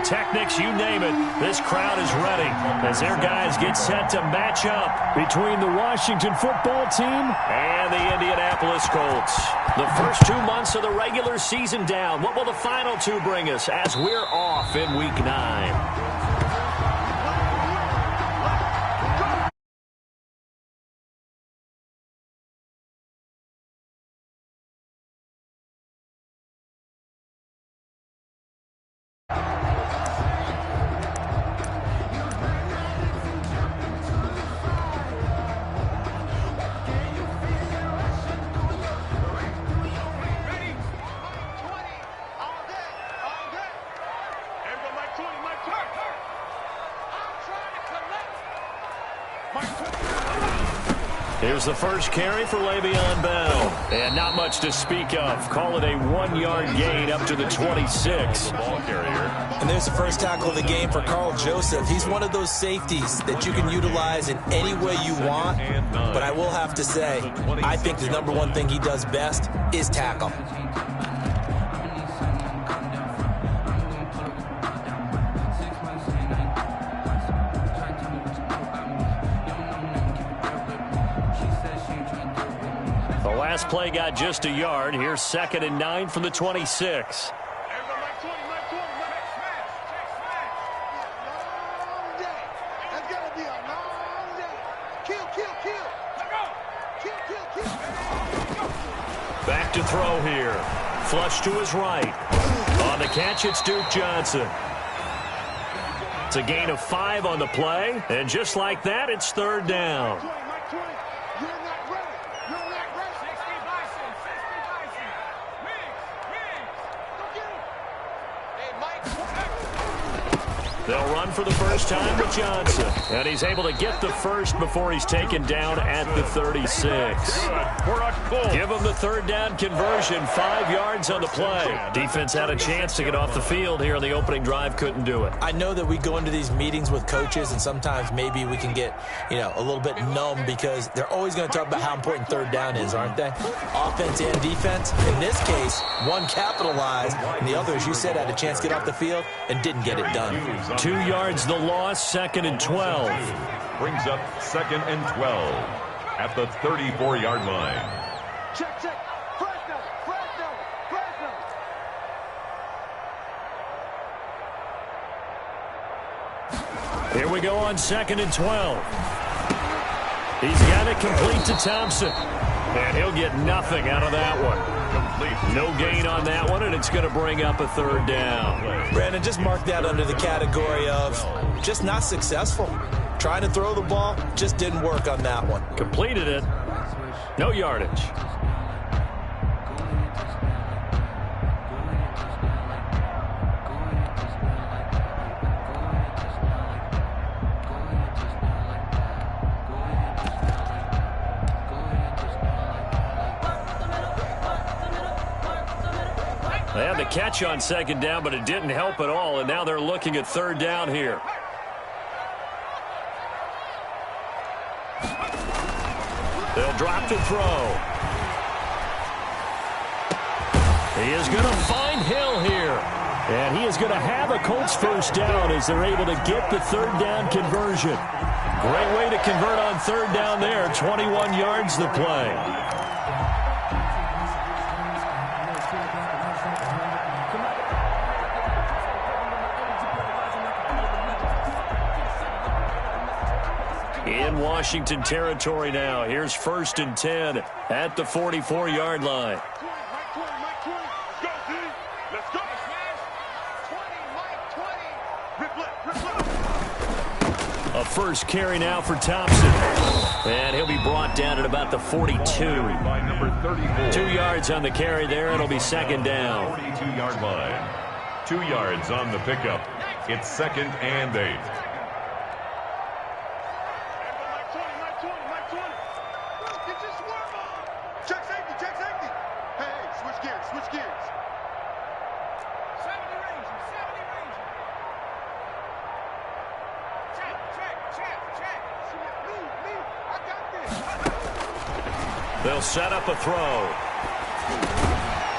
pyrotechnics, you name it. This crowd is ready as their guys get set to match up between the Washington football team and the Indianapolis Colts. The first 2 months of the regular season down. What will the final two bring us as we're off in Week 9? Here's the first carry for Le'Veon Bell. And not much to speak of. Call it a 1-yard gain up to the 26. Ball carrier. And there's the first tackle of the game for Carl Joseph. He's one of those safeties that you can utilize in any way you want. But I will have to say, I think the number one thing he does best is tackle. Last play got just a yard. Here's 2nd and 9 from the 26. Back to throw here. Flush to his right. On the catch, it's Duke Johnson. It's a gain of 5 on the play. And just like that, it's 3rd down. They'll run for the first time with Johnson. And he's able to get the first before he's taken down at the 36. Give him the 3rd down conversion. 5 yards on the play. Defense had a chance to get off the field here on the opening drive. Couldn't do it. I know that we go into these meetings with coaches, and sometimes maybe we can get, a little bit numb because they're always going to talk about how important 3rd down is, aren't they? Offense and defense. In this case, one capitalized, and the other, as you said, had a chance to get off the field and didn't get it done. 2 yards the loss, 2nd and 12. Brings up 2nd and 12 at the 34-yard line. Check. Here we go on 2nd and 12. He's got it complete to Thompson. And he'll get nothing out of that one. No gain on that one, and it's going to bring up a 3rd down. Brandon, just mark that under the category of just not successful. Trying to throw the ball, just didn't work on that one. Completed it. No yardage. They had the catch on 2nd down, but it didn't help at all, and now they're looking at 3rd down here. They'll drop to throw. He is going to find Hill here. And he is going to have a Colts first down as they're able to get the 3rd down conversion. Great way to convert on 3rd down there. 21 yards the play. In Washington territory now. Here's 1st and 10 at the 44-yard line. A first carry now for Thompson. And he'll be brought down at about the 42. 2 yards on the carry there. It'll be 2nd down. 42-yard line. 2 yards on the pickup. It's 2nd and 8. They'll set up a throw.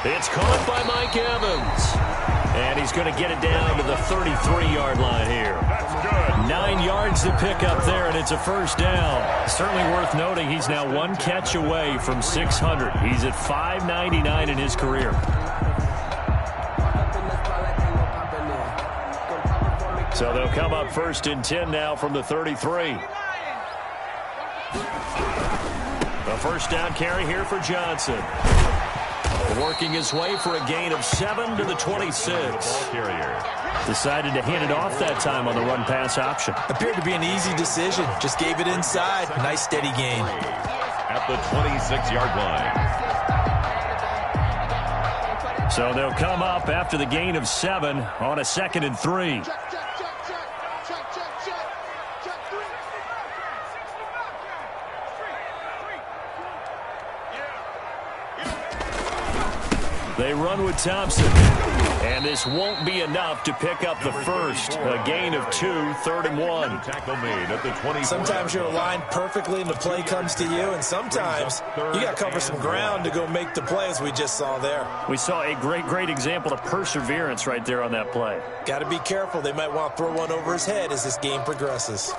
It's caught by Mike Evans. And he's going to get it down to the 33-yard line here. 9 yards to pick up there, and it's a first down. Certainly worth noting he's now one catch away from 600. He's at 599 in his career. So they'll come up 1st and 10 now from the 33. A first down carry here for Johnson. Working his way for a gain of 7 to the 26. Decided to hand it off that time on the run-pass option. Appeared to be an easy decision. Just gave it inside. Nice steady gain. At the 26-yard line. So they'll come up after the gain of 7 on a 2nd and 3. They run with Thompson. And this won't be enough to pick up the first. A gain of 2, 3rd and 1. Tackle made at the 20. Sometimes you're aligned perfectly and the play comes to you, and sometimes you got to cover some ground to go make the play, as we just saw there. We saw a great example of perseverance right there on that play. Got to be careful. They might want to throw one over his head as this game progresses.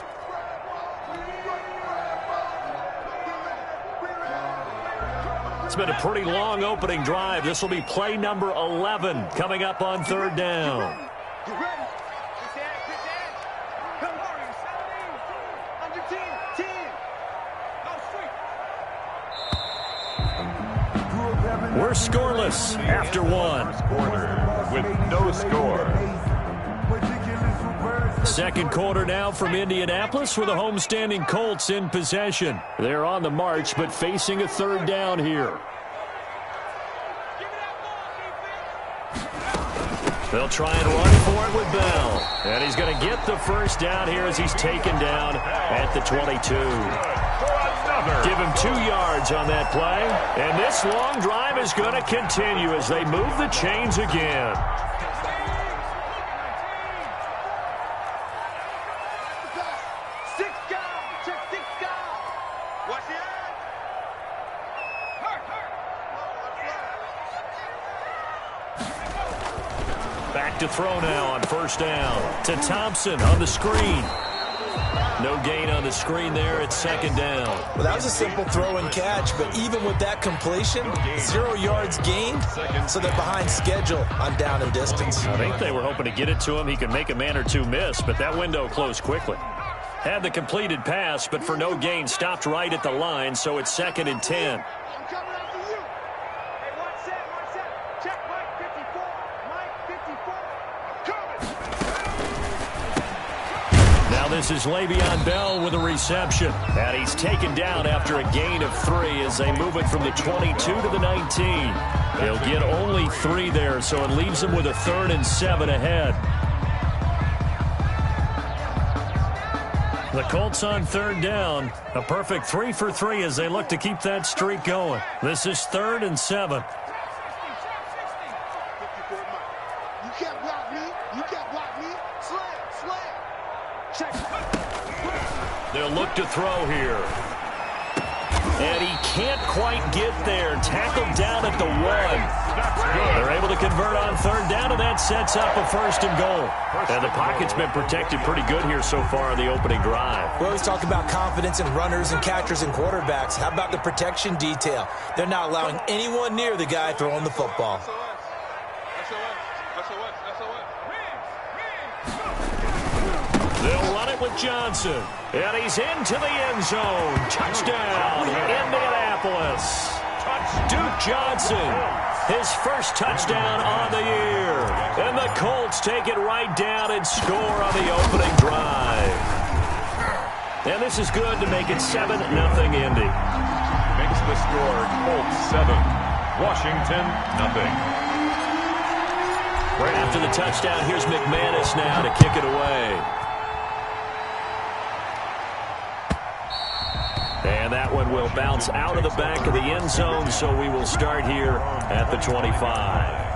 It's been a pretty long opening drive. This will be play number 11 coming up on 3rd down. We're scoreless after 1. Quarter with no score. 2nd quarter now from Indianapolis with the homestanding Colts in possession. They're on the march, but facing a 3rd down here. They'll try and run for it with Bell. And he's going to get the first down here as he's taken down at the 22. Give him 2 yards on that play. And this long drive is going to continue as they move the chains again. Back to throw now on 1st down to Thompson on the screen. No gain on the screen there. It's 2nd down. Well, that was a simple throw and catch, but even with that completion, 0 yards gained, so they're behind schedule on down and distance. I think they were hoping to get it to him. He could make a man or two miss, but that window closed quickly. Had the completed pass, but for no gain, stopped right at the line, so it's 2nd and 10. This is Le'Veon Bell with a reception. And he's taken down after a gain of 3 as they move it from the 22 to the 19. They'll get only 3 there, so it leaves them with a 3rd and 7 ahead. The Colts on 3rd down. A perfect 3 for 3 as they look to keep that streak going. This is 3rd and 7. They'll look to throw here. And he can't quite get there. Tackled down at the 1. They're able to convert on 3rd down, and that sets up a 1st and goal. And the pocket's been protected pretty good here so far in the opening drive. We always talk about confidence in runners and catchers and quarterbacks. How about the protection detail? They're not allowing anyone near the guy throwing the football. They'll run it with Johnson. And he's into the end zone. Touchdown, Indianapolis. Duke Johnson, his first touchdown on the year. And the Colts take it right down and score on the opening drive. And this is good to make it 7-0 Indy. Makes the score Colts 7, Washington 0. Right after the touchdown, here's McManus now to kick it away. And that one will bounce out of the back of the end zone, so we will start here at the 25.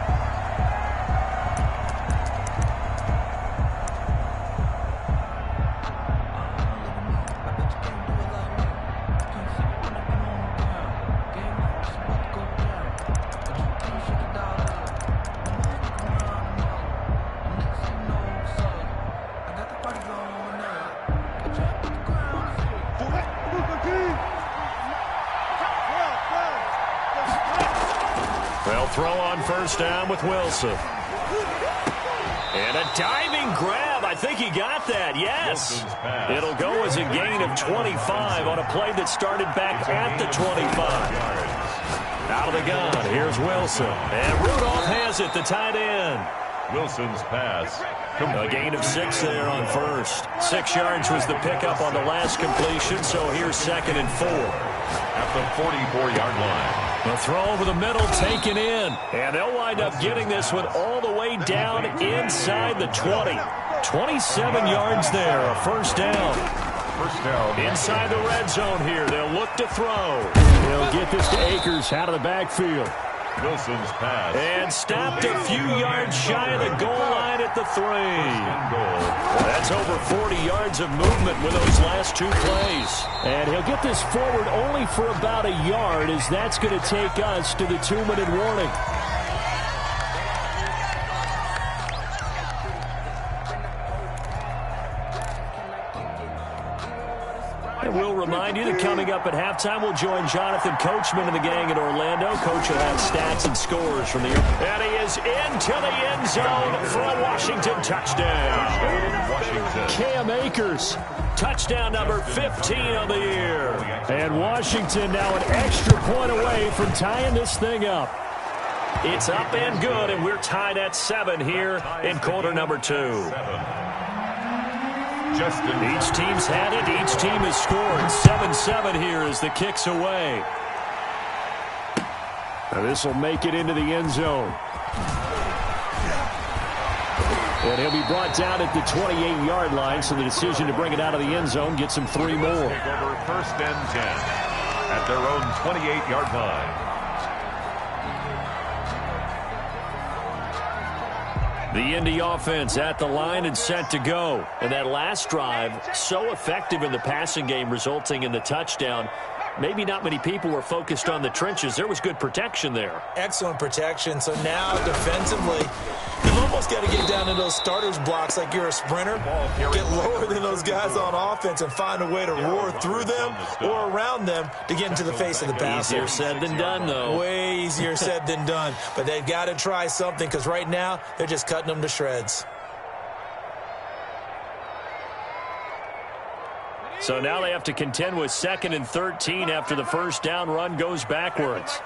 throw on first down with Wilson. And a diving grab. I think he got that. Yes. It'll go as a gain of 25 on a play that started back at the 25. Out of the gun. Here's Wilson. And Rudolph has it, the tight end. Wilson's pass. A gain of 6 there on first. 6 yards was the pickup on the last completion, so here's 2nd and 4. At the 44-yard line. The throw over the middle taken in. And they'll wind up getting this one all the way down inside the 20. 27 yards there, a first down. First down. Inside the red zone here, they'll look to throw. They'll get this to Akers out of the backfield. Wilson's pass. And stopped a few yards shy of the goal line at the 3. That's over 40 yards of movement with those last 2 plays. And he'll get this forward only for about a yard, as that's going to take us to the 2-minute warning. And we'll remind you that coming up at halftime, we'll join Jonathan Coachman and the gang in Orlando. Coach will have stats and scores from the air. And he is into the end zone for a Washington touchdown. Cam Akers, touchdown number 15 on the year. And Washington now an extra point away from tying this thing up. It's up and good, and we're tied at 7 here in quarter number 2. Each team's had it. Each team has scored. 7-7 here as the kick's away. Now this will make it into the end zone. And he'll be brought down at the 28-yard line, so the decision to bring it out of the end zone gets him 3 more. Take over 1st and 10 at their own 28-yard line. The Indy offense at the line and set to go. And that last drive, so effective in the passing game, resulting in the touchdown. Maybe not many people were focused on the trenches. There was good protection there. Excellent protection. So now defensively, you've almost got to get down to those starters blocks like you're a sprinter. Get lower than those guys on offense and find a way to roar through them or around them to get into the face of the passer. Easier said than done, though. Way easier said than done. But they've got to try something, because right now they're just cutting them to shreds. So now they have to contend with 2nd and 13 after the first down run goes backwards.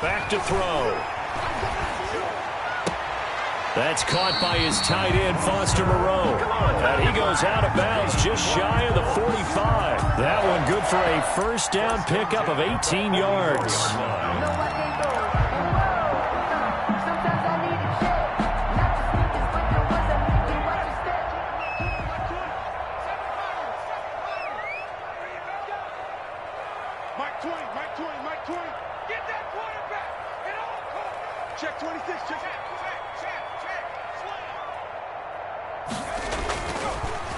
Back to throw. That's caught by his tight end, Foster Moreau. And he goes out of bounds just shy of the 45. That one good for a first down pickup of 18 yards. Check 26, check.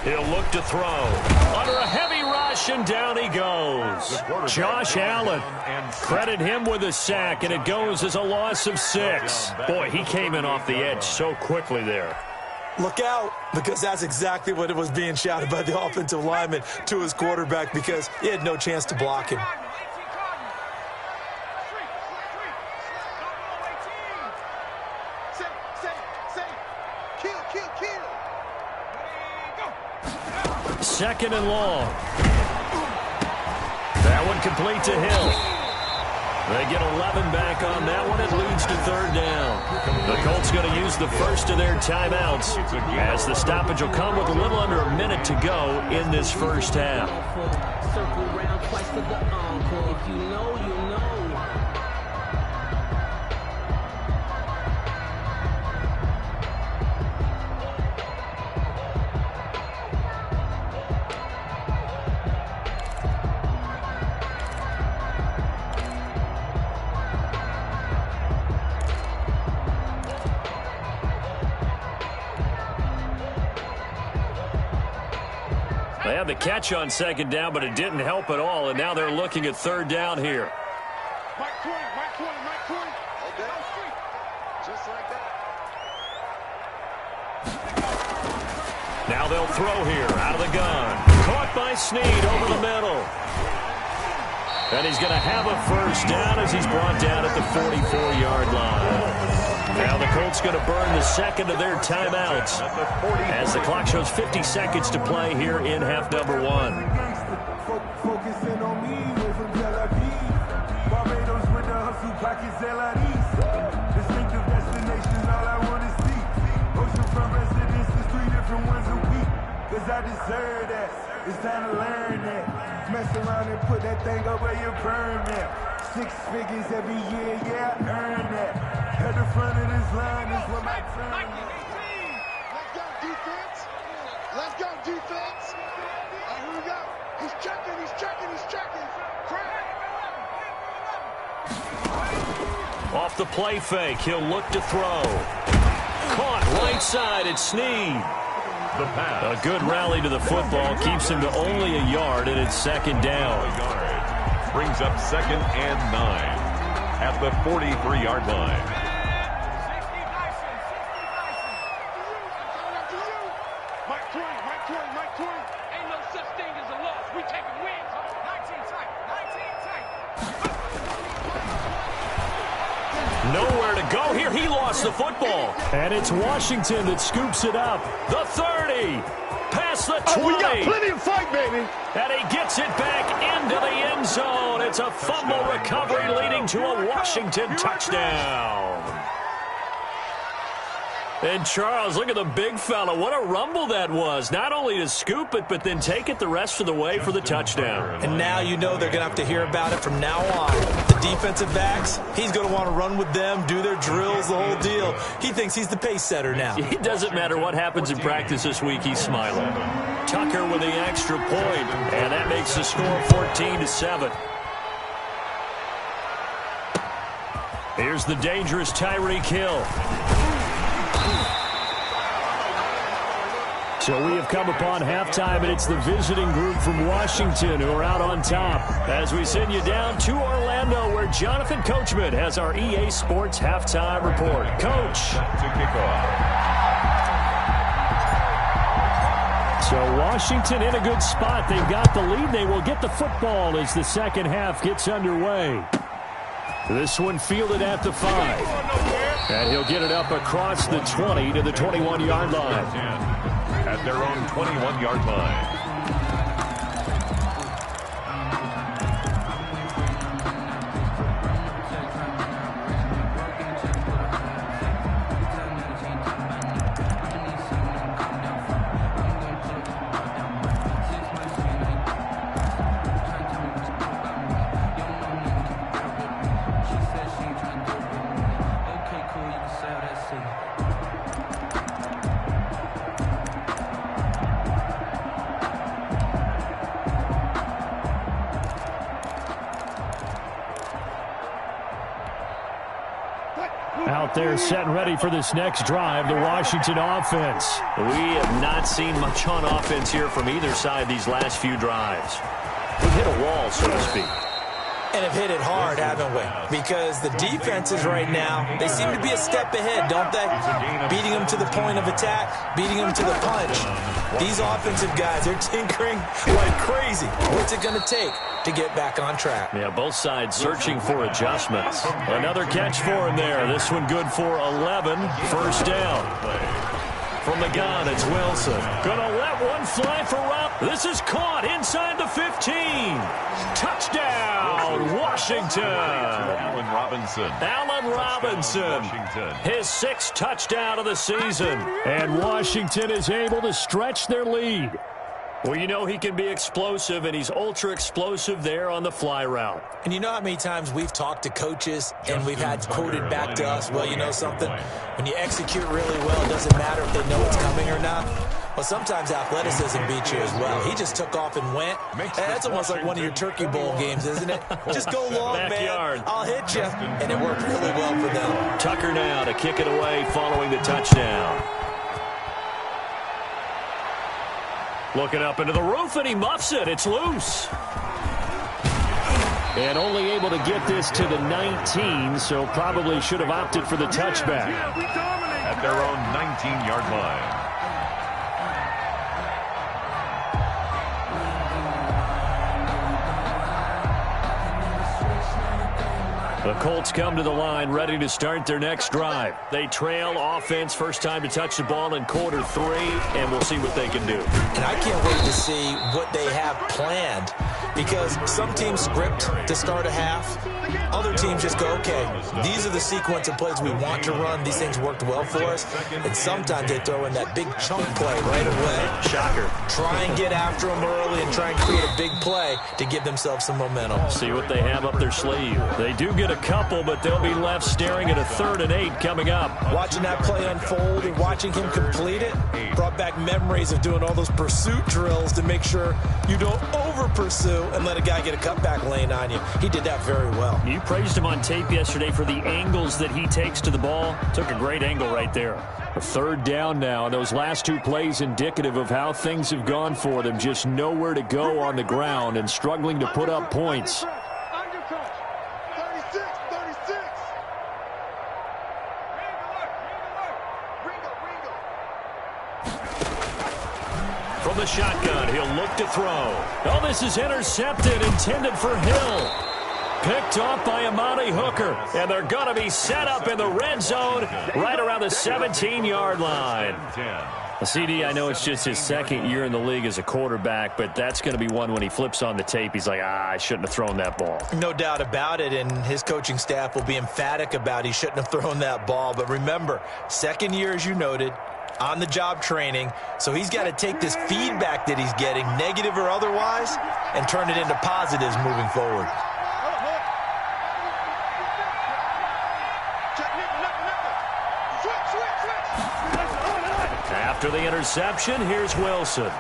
He'll look to throw. Under a heavy rush, and down he goes. Josh Allen. Credit him with a sack, and it goes as a loss of 6. Boy, he came in off the edge so quickly there. Look out, because that's exactly what it was being shouted by the offensive lineman to his quarterback, because he had no chance to block him. Second and long. That one complete to Hill. They get 11 back on that one. It leads to 3rd down. The Colts going to use the first of their timeouts, as the stoppage will come with a little under a minute to go in this first half. Circle round twice for the encore. If you know, you know. They had the catch on 2nd down, but it didn't help at all, and now they're looking at 3rd down here. Mike 20. Okay. Just like that. Now they'll throw here out of the gun. Caught by Snead over the middle. And he's going to have a first down as he's brought down at the 44-yard line. Now the Colts going to burn the second of their timeouts as the clock shows 50 seconds to play here in half number 1. Focusing on me, way from Tel Aviv. Barbados with the hustle pockets, LIDs. Distinctive destinations, all I want to see. Oceanfront residences, 3 different ones a week. Cause I deserve that. It's time to learn that. Mess around and put that thing over your permit. 6 figures every year, yeah, I earn that. At the front of this line is where my turn. Let's go, defense. Let's go, defense. Here we go. He's checking, he's checking, he's checking. Off the play fake, he'll look to throw. Caught right side, it's Snead. A good rally to the football keeps him to only a yard, and it's second down. Brings up 2nd and 9 at the 43-yard line. Mike 20. Ain't no such thing as a loss. We taking wins. 19 tight. Nowhere to go here. He lost the football. And it's Washington that scoops it up. The 30. Past the 20. We got plenty of fight, baby. And he gets it back into the end zone. It's a fumble recovery leading to a Washington touchdown. And Charles, look at the big fella. What a rumble that was. Not only to scoop it, but then take it the rest of the way for the touchdown. And now you know they're going to have to hear about it from now on. The defensive backs, he's going to want to run with them, do their drills, the whole deal. He thinks he's the pace setter now. It doesn't matter what happens in practice this week, he's smiling. Tucker with the extra point, and that makes the score 14-7. Here's the dangerous Tyreek Hill. So we have come upon halftime, and it's the visiting group from Washington who are out on top as we send you down to Orlando, where Jonathan Coachman has our EA Sports halftime report. Coach. To kick off. So Washington in a good spot. They've got the lead. They will get the football as the second half gets underway. This one fielded at the 5. And he'll get it up across the 20 to the 21-yard line. At their own 21-yard line. Out there set and ready for this next drive, the Washington offense. We have not seen much on offense here from either side these last few drives. We've hit a wall, so to speak. And have hit it hard, haven't we? Because the defenses right now, they seem to be a step ahead, don't they? Beating them to the point of attack, beating them to the punch. These offensive guys, they're tinkering like crazy. What's it going to take to get back on track? Yeah, both sides searching for adjustments. Another catch for him there. This one good for 11. First down. From the gun, it's Wilson. Gonna let one fly for Rob. This is caught inside the 15. Touchdown, Washington. Allen Robinson. Allen Robinson. Washington. His 6th touchdown of the season. And Washington is able to stretch their lead. Well, you know he can be explosive, and he's ultra-explosive there on the fly route. And you know how many times we've talked to coaches and we've had quoted back to us, well, you know something? When you execute really well, it doesn't matter if they know it's coming or not. Well, sometimes athleticism beats you as well. He just took off and went. That's almost like one of your Turkey Bowl games, isn't it? Just go long, Backyard. man. I'll hit you. And it worked really well for them. Tucker now to kick it away following the touchdown. Looking up into the roof, and he muffs it. It's loose. And only able to get this to the 19, so probably should have opted for the touchback. At their own 19-yard line. The Colts come to the line ready to start their next drive. They trail offense, first time to touch the ball in quarter 3, and we'll see what they can do. And I can't wait to see what they have planned, because some teams script to start a half. Other teams just go, okay, these are the sequence of plays we want to run. These things worked well for us. And sometimes they throw in that big chunk play right away. Shocker. Try and get after them early and try and create a big play to give themselves some momentum. See what they have up their sleeve. They do get a couple, but they'll be left staring at a 3rd and 8 coming up. Watching that play unfold and watching him complete it brought back memories of doing all those pursuit drills to make sure you don't over-pursue and let a guy get a cutback lane on you. He did that very well. You praised him on tape yesterday for the angles that he takes to the ball. Took a great angle right there. A 3rd down now, and those last 2 plays indicative of how things have gone for them. Just nowhere to go on the ground and struggling to put up points. From the shotgun, he'll look to throw. Oh, this is intercepted, intended for Hill. Picked off by Amani Hooker, and they're going to be set up in the red zone right around the 17-yard line. CD, I know it's just his 2nd year in the league as a quarterback, but that's going to be one when he flips on the tape. He's like, I shouldn't have thrown that ball. No doubt about it, and his coaching staff will be emphatic about he shouldn't have thrown that ball. But remember, 2nd year, as you noted, on-the-job training, so he's got to take this feedback that he's getting, negative or otherwise, and turn it into positives moving forward. After the interception, here's Wilson.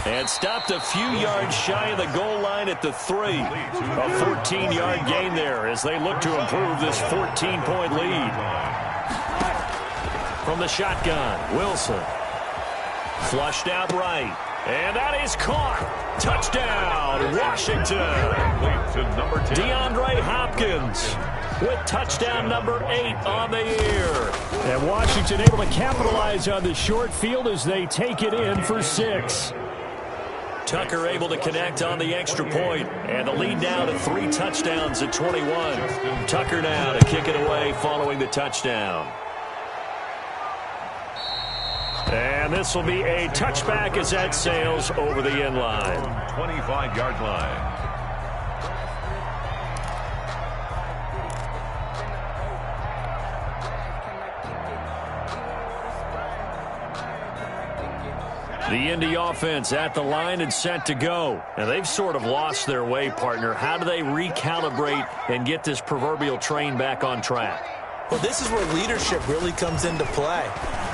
And stopped a few yards shy of the goal line at the 3. A 14-yard gain there as they look to improve this 14-point lead. From the shotgun, Wilson. Flushed out right. And that is caught. Touchdown, Washington. DeAndre Hopkins with touchdown number 8 on the year. And Washington able to capitalize on the short field as they take it in for 6. Tucker able to connect on the extra point, and the lead now to 3 touchdowns at 21. Tucker now to kick it away following the touchdown. And this will be a touchback as that sails over the end line. 25-yard line. The Indy offense at the line and set to go. And they've sort of lost their way, partner. How do they recalibrate and get this proverbial train back on track? Well, this is where leadership really comes into play.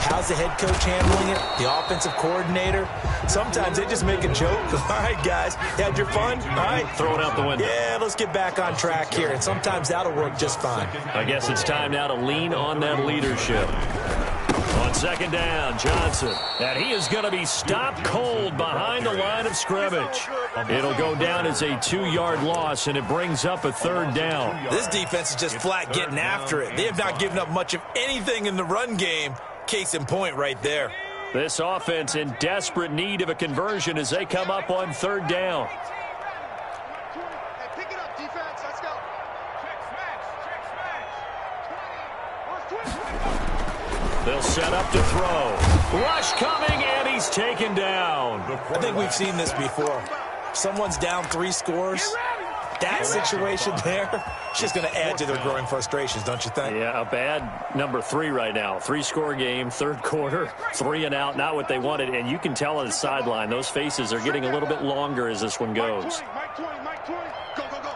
How's the head coach handling it? The offensive coordinator? Sometimes they just make a joke. All right, guys, you had your fun? All right. Throw it out the window. Yeah, let's get back on track here. And sometimes that'll work just fine. I guess it's time now to lean on that leadership. On 2nd down, Johnson. And he is going to be stopped cold behind the line of scrimmage. It'll go down as a 2-yard loss, and it brings up a 3rd down. This defense is just flat getting after it. They have not given up much of anything in the run game. Case in point right there. This offense in desperate need of a conversion as they come up on 3rd down. Pick it up, defense. Let's go. They'll set up to throw. Rush coming, and he's taken down. I think we've seen this before. Someone's down 3 scores. That situation there, it's just going to add to their growing frustrations, don't you think? Yeah, a bad number 3 right now. 3-score game, 3rd quarter, 3 and out, not what they wanted. And you can tell on the sideline, those faces are getting a little bit longer as this one goes. Mike 20, Mike 20. Go, go, go.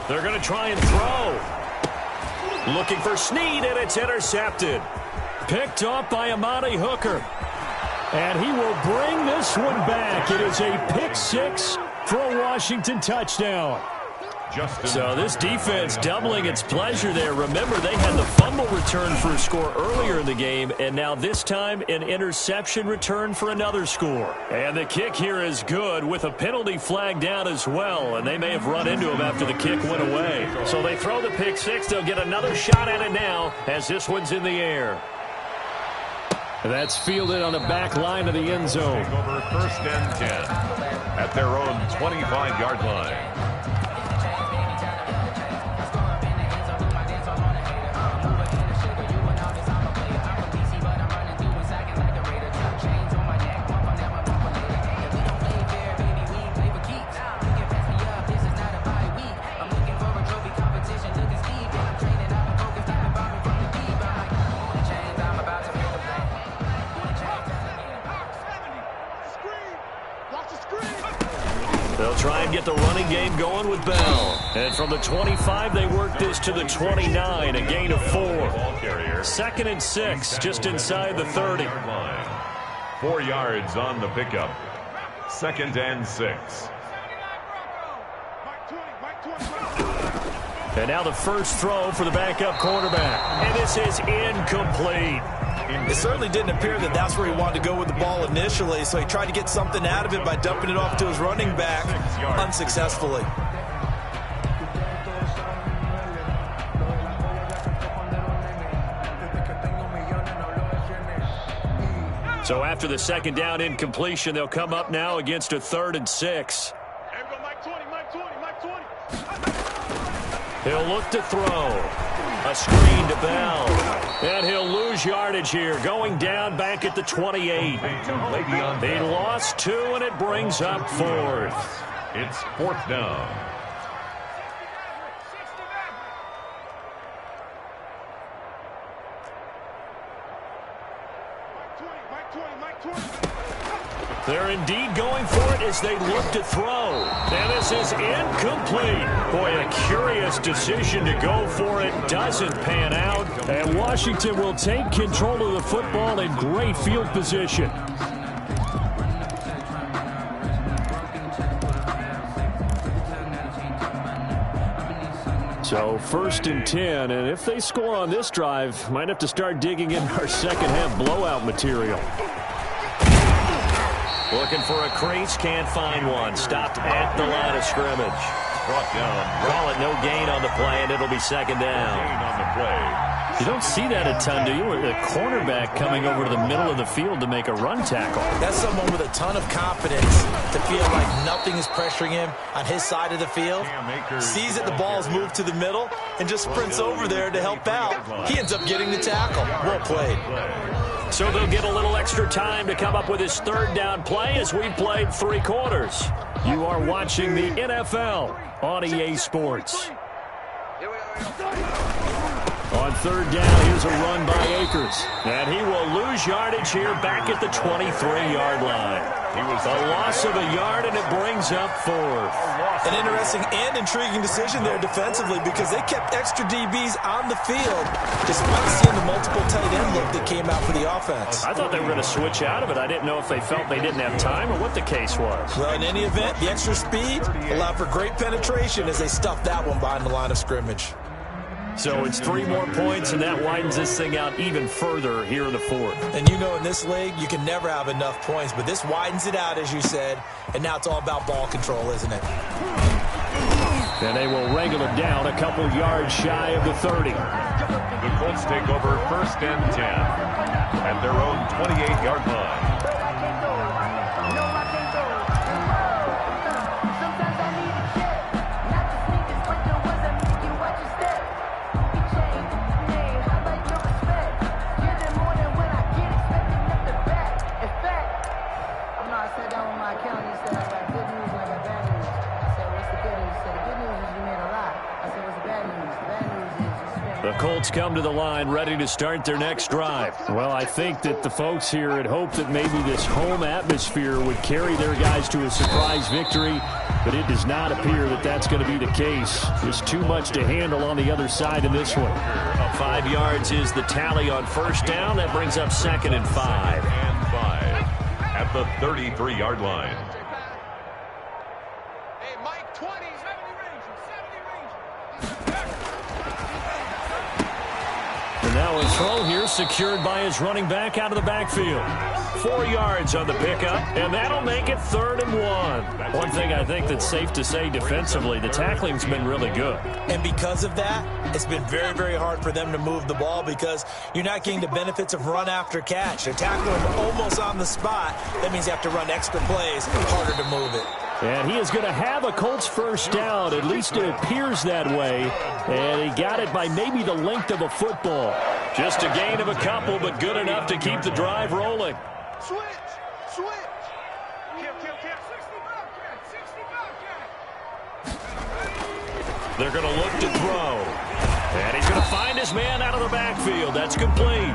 They're going to try and throw. Looking for Snead, and it's intercepted. Picked off by Amani Hooker. And he will bring this one back. It is a pick 6 for a Washington touchdown. So this defense doubling its pleasure there. Remember, they had the fumble return for a score earlier in the game, and now this time an interception return for another score. And the kick here is good with a penalty flag down as well, and they may have run into him after the kick went away. So they throw the pick six. They'll get another shot at it now as this one's in the air. That's fielded on the back line of the end zone. Take over 1st and 10 at their own 25-yard line. They'll try and get the running game going with Bell. And from the 25, they work this to the 29, a gain of 4. 2nd and 6, just inside the 30. 4 yards on the pickup. 2nd and 6. And now the first throw for the backup quarterback. And this is incomplete. It certainly didn't appear that that's where he wanted to go with the ball initially, so he tried to get something out of it by dumping it off to his running back unsuccessfully. So after the 2nd down incompletion, they'll come up now against a 3rd and 6. He'll look to throw. A screen to Bell. And he'll lose yardage here, going down back at the 28. He lost 2, and it brings up 4th. It's 4th down. They're indeed going for it as they look to throw. And this is incomplete. Boy, a curious decision to go for it. Doesn't pan out. And Washington will take control of the football in great field position. So 1st and 10, and if they score on this drive, might have to start digging in our second half blowout material. Looking for a crease, can't find one. Stopped at the line of scrimmage. Brought down. Call it no gain on the play, and it'll be 2nd down. Gain on the play. You don't see that a ton, do you? The cornerback coming over to the middle of the field to make a run tackle. That's someone with a ton of confidence to feel like nothing is pressuring him on his side of the field. Sees that the ball's moved to the middle and just sprints over there to help out. He ends up getting the tackle. Well played. So they'll get a little extra time to come up with his 3rd down play as we've played 3 quarters. You are watching the NFL on EA Sports. On 3rd down, here's a run by Akers. And he will lose yardage here back at the 23-yard line. He was a loss of a yard, and it brings up 4th. An interesting and intriguing decision there defensively because they kept extra DBs on the field despite seeing the multiple tight end look that came out for the offense. I thought they were going to switch out of it. I didn't know if they felt they didn't have time or what the case was. Well, in any event, the extra speed allowed for great penetration as they stuffed that one behind the line of scrimmage. So it's 3 more points, and that widens this thing out even further here in the 4th. And you know in this league, you can never have enough points, but this widens it out, as you said, and now it's all about ball control, isn't it? And they will wrangle it down a couple yards shy of the 30. The Colts take over 1st and 10 at their own 28-yard line. The Colts come to the line ready to start their next drive. Well, I think that the folks here had hoped that maybe this home atmosphere would carry their guys to a surprise victory, but it does not appear that that's going to be the case. There's too much to handle on the other side of this one. 5 yards is the tally on 1st down. That brings up 2nd and 5. At the 33-yard line. Hey, Mike, 20. 70 range. 70 throw here secured by his running back out of the backfield. 4 yards on the pickup, and that'll make it 3rd and 1. One thing I think that's safe to say defensively, the tackling's been really good. And because of that, it's been very, very hard for them to move the ball because you're not getting the benefits of run after catch. They're tackling him almost on the spot. That means you have to run extra plays, harder to move it. And he is going to have a Colts first down. At least it appears that way. And he got it by maybe the length of a football. Just a gain of a couple, but good enough to keep the drive rolling. Switch! Switch! They're going to look to throw. And he's going to find his man out of the backfield. That's complete.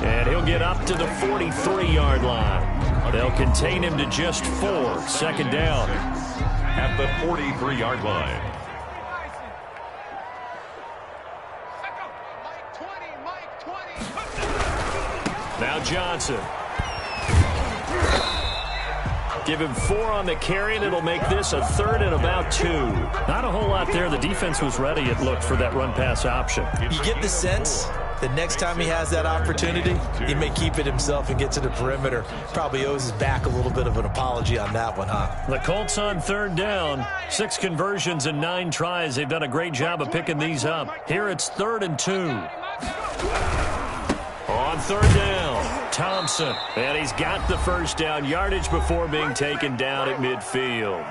And he'll get up to the 43-yard line. They'll contain him to just 4. 2nd down. At the 43-yard line. Now Johnson. Give him 4 on the carry, and it'll make this a 3rd and about 2. Not a whole lot there. The defense was ready, it looked, for that run-pass option. You get the sense that next time he has that opportunity, he may keep it himself and get to the perimeter. Probably owes his back a little bit of an apology on that one, huh? The Colts on 3rd down. 6 conversions and 9 tries. They've done a great job of picking these up. Here it's 3rd and 2. On 3rd down, Thompson. And he's got the first down. Yardage before being taken down at midfield.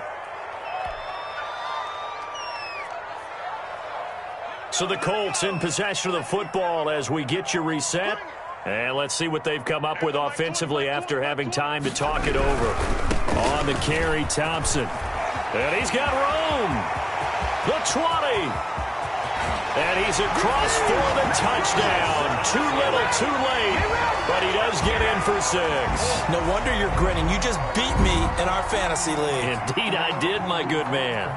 So the Colts in possession of the football as we get you reset. And let's see what they've come up with offensively after having time to talk it over. On the carry, Thompson. And he's got room. The 20. And he's across for the touchdown. Too little, too late. But he does get in for 6. No wonder you're grinning. You just beat me in our fantasy league. Indeed I did, my good man.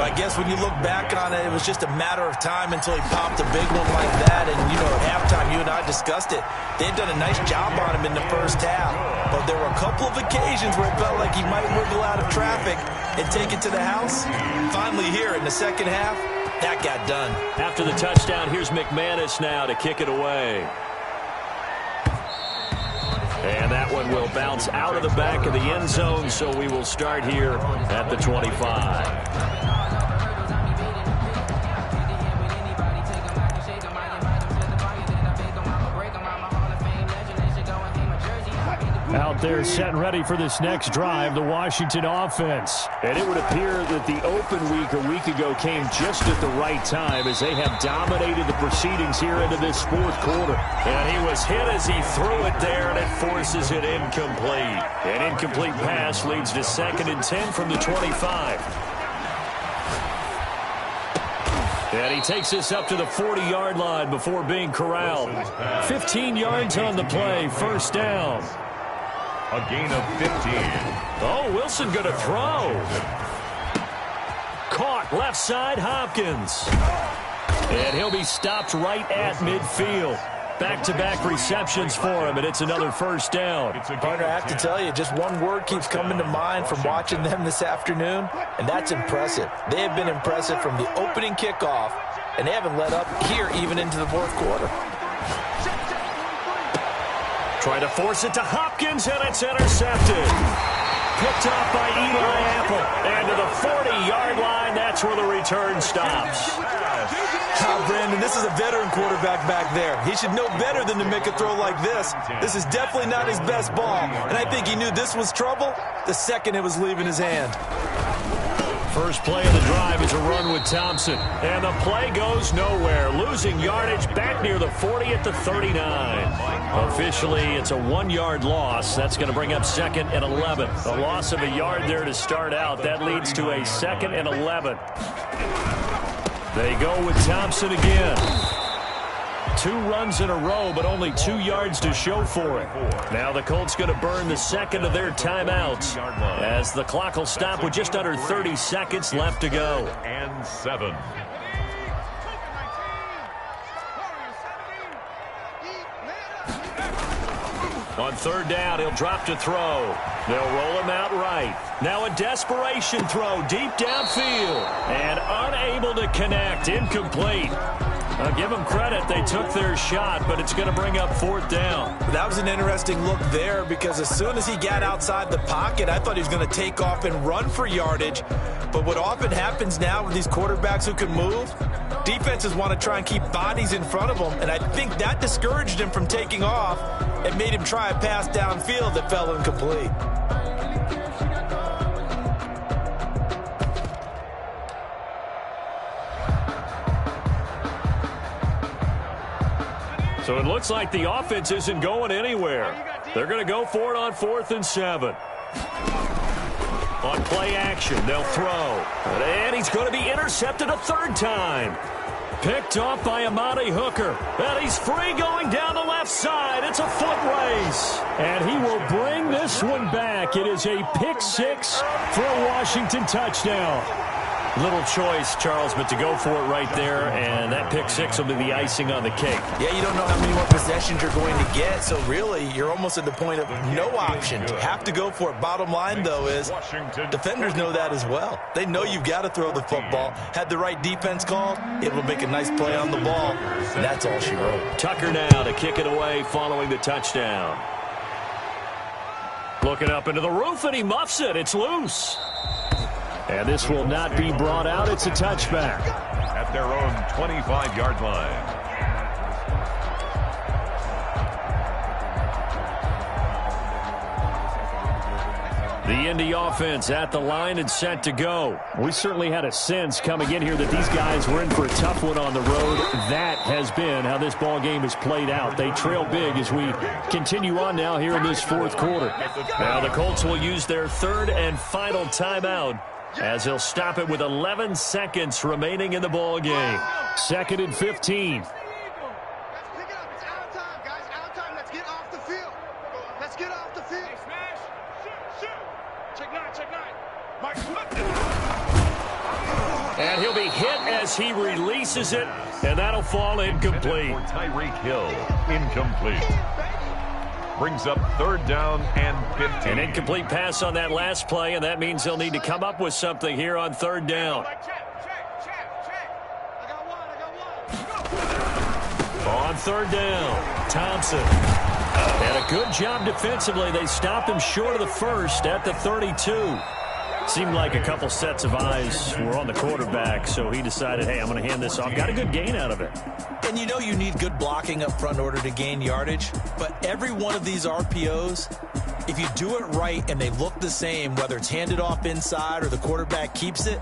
Well, I guess when you look back on it, it was just a matter of time until he popped a big one like that. And, you know, at halftime, you and I discussed it. They had done a nice job on him in the first half. But there were a couple of occasions where it felt like he might wiggle out of traffic and take it to the house. Finally here in the second half, that got done. After the touchdown, here's McManus now to kick it away. And that one will bounce out of the back of the end zone, so we will start here at the 25. Out there set and ready for this next drive, the Washington offense. And it would appear that the open week a week ago came just at the right time as they have dominated the proceedings here into this 4th quarter. And he was hit as he threw it there, and it forces it incomplete. An incomplete pass leads to 2nd and 10 from the 25. And he takes this up to the 40-yard line before being corralled. 15 yards on the play, 1st down. A gain of 15. Oh, Wilson going to throw. Caught left side, Hopkins. And he'll be stopped right at midfield. Back-to-back receptions for him, and it's another 1st down. Partner, I have to tell you, just one word keeps coming to mind from watching them this afternoon, and that's impressive. They have been impressive from the opening kickoff, and they haven't let up here even into the 4th quarter. Trying to force it to Hopkins, and it's intercepted. Picked off by Eli Apple. And to the 40-yard line, that's where the return stops. Brandon, this is a veteran quarterback back there. He should know better than to make a throw like this. This is definitely not his best ball, and I think he knew this was trouble the second it was leaving his hand. First play of the drive is a run with Thompson. And the play goes nowhere. Losing yardage back near the 40 at the 39. Officially, it's a 1-yard loss. That's going to bring up 2nd and 11. A loss of a yard there to start out. That leads to a 2nd and 11. They go with Thompson again. 2 runs in a row, but only 2 yards to show for it. Now the Colts going to burn the 2nd of their timeouts as the clock will stop with just under 30 seconds left to go. And 7. On 3rd down, he'll drop to throw. They'll roll him out right. Now a desperation throw deep downfield. And unable to connect. Incomplete. I'll give them credit. They took their shot, but it's going to bring up 4th down. That was an interesting look there because as soon as he got outside the pocket, I thought he was going to take off and run for yardage. But what often happens now with these quarterbacks who can move, defenses want to try and keep bodies in front of them, and I think that discouraged him from taking off and made him try a pass downfield that fell incomplete. So it looks like the offense isn't going anywhere. They're going to go for it on 4th and 7. On play action, they'll throw. And he's going to be intercepted a 3rd time. Picked off by Amani Hooker. And he's free going down the left side. It's a foot race. And he will bring this one back. It is a pick 6 for a Washington touchdown. Little choice, Charles, but to go for it right there, and that pick 6 will be the icing on the cake. Yeah, you don't know how many more possessions you're going to get, so really you're almost at the point of no option. Have to go for it. Bottom line, though, is defenders know that as well. They know you've got to throw the football. Had the right defense called, it will make a nice play on the ball, and that's all she wrote. Tucker now to kick it away following the touchdown. Looking up into the roof, and he muffs it. It's loose. And this will not be brought out. It's a touchback. At their own 25-yard line. The Indy offense at the line and set to go. We certainly had a sense coming in here that these guys were in for a tough one on the road. That has been how this ball game has played out. They trail big as we continue on now here in this 4th quarter. Now the Colts will use their 3rd and final timeout, as they'll stop it with 11 seconds remaining in the ball game. 2nd and 15. Let's pick it up. It's out of time, guys. Out of time. Let's get off the field. Let's get off the field. Smash. Shoot. Check 9. Mike, And he'll be hit as he releases it, and that'll fall incomplete. For Tyreek Hill, incomplete. Brings up 3rd down and 15. An incomplete pass on that last play, and that means they'll need to come up with something here on 3rd down. check. I got one. On 3rd down, Thompson. And a good job defensively. They stopped him short of the 1st at the 32. Seemed like a couple sets of eyes were on the quarterback, so he decided, hey, I'm going to hand this off. Got a good gain out of it. And you know you need good blocking up front in order to gain yardage, but every one of these RPOs, if you do it right and they look the same, whether it's handed off inside or the quarterback keeps it,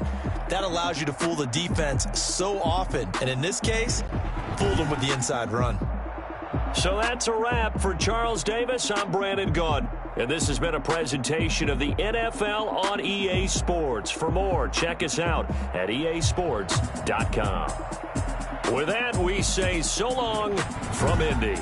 that allows you to fool the defense so often. And in this case, fooled them with the inside run. So that's a wrap for Charles Davis. I'm Brandon Gaudin, and this has been a presentation of the NFL on EA Sports. For more, check us out at easports.com. With that, we say so long from Indy.